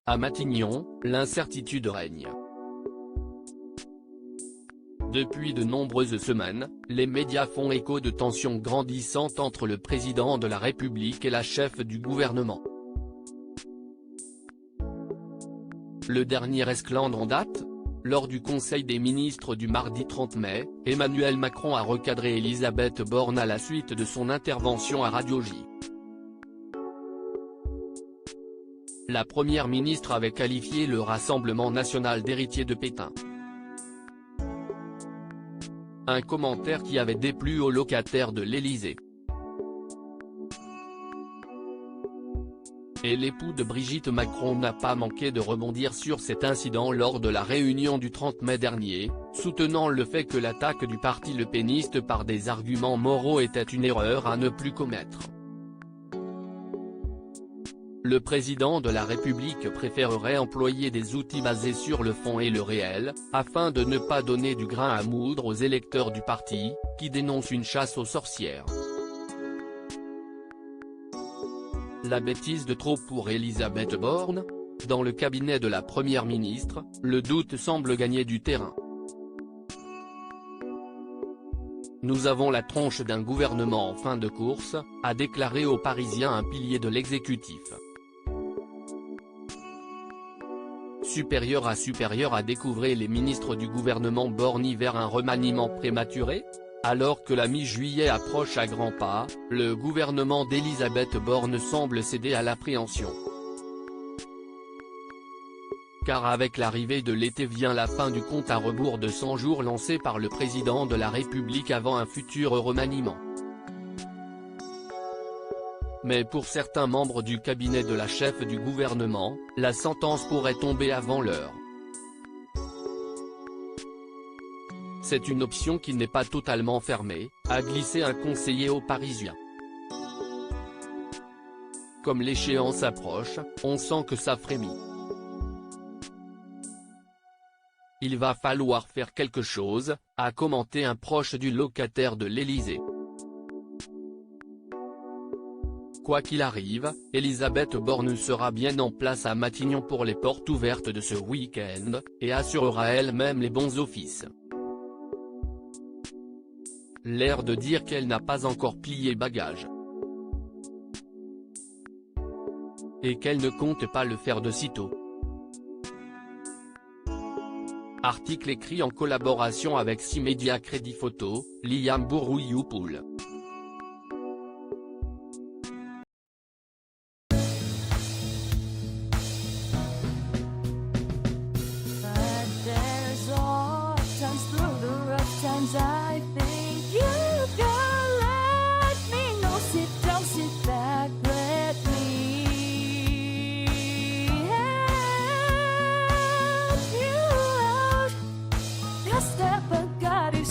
À Matignon, l'incertitude règne. Depuis de nombreuses semaines, les médias font écho de tensions grandissantes entre le président de la République et la chef du gouvernement. Le dernier esclandre en date ? Lors du Conseil des ministres du mardi 30 mai, Emmanuel Macron a recadré Elisabeth Borne à la suite de son intervention à Radio J. La première ministre avait qualifié le Rassemblement national d'héritier de Pétain. Un commentaire qui avait déplu aux locataires de l'Élysée. Et l'époux de Brigitte Macron n'a pas manqué de rebondir sur cet incident lors de la réunion du 30 mai dernier, soutenant le fait que l'attaque du parti Le Peniste par des arguments moraux était une erreur à ne plus commettre. Le président de la République préférerait employer des outils basés sur le fond et le réel, afin de ne pas donner du grain à moudre aux électeurs du parti, qui dénoncent une chasse aux sorcières. La bêtise de trop pour Elisabeth Borne ? Dans le cabinet de la première ministre, le doute semble gagner du terrain. Nous avons la tronche d'un gouvernement en fin de course, a déclaré aux Parisiens un pilier de l'exécutif. Supérieur à découvrir les ministres du gouvernement borni vers un remaniement prématuré ? Alors que la mi-juillet approche à grands pas, le gouvernement d'Elisabeth Borne semble céder à l'appréhension. Car avec l'arrivée de l'été vient la fin du compte à rebours de 100 jours lancé par le président de la République avant un futur remaniement. Mais pour certains membres du cabinet de la chef du gouvernement, la sentence pourrait tomber avant l'heure. C'est une option qui n'est pas totalement fermée, a glissé un conseiller aux Parisiens. Comme l'échéance approche, on sent que ça frémit. Il va falloir faire quelque chose, a commenté un proche du locataire de l'Élysée. Quoi qu'il arrive, Elisabeth Borne sera bien en place à Matignon pour les portes ouvertes de ce week-end, et assurera elle-même les bons offices. L'air de dire qu'elle n'a pas encore plié bagage. Et qu'elle ne compte pas le faire de sitôt. Article écrit en collaboration avec 6 médias Crédit Photo, Liam Bourrouilloupoul. I think you can let me know. Sit down, sit back, let me help you out. Just step, but God is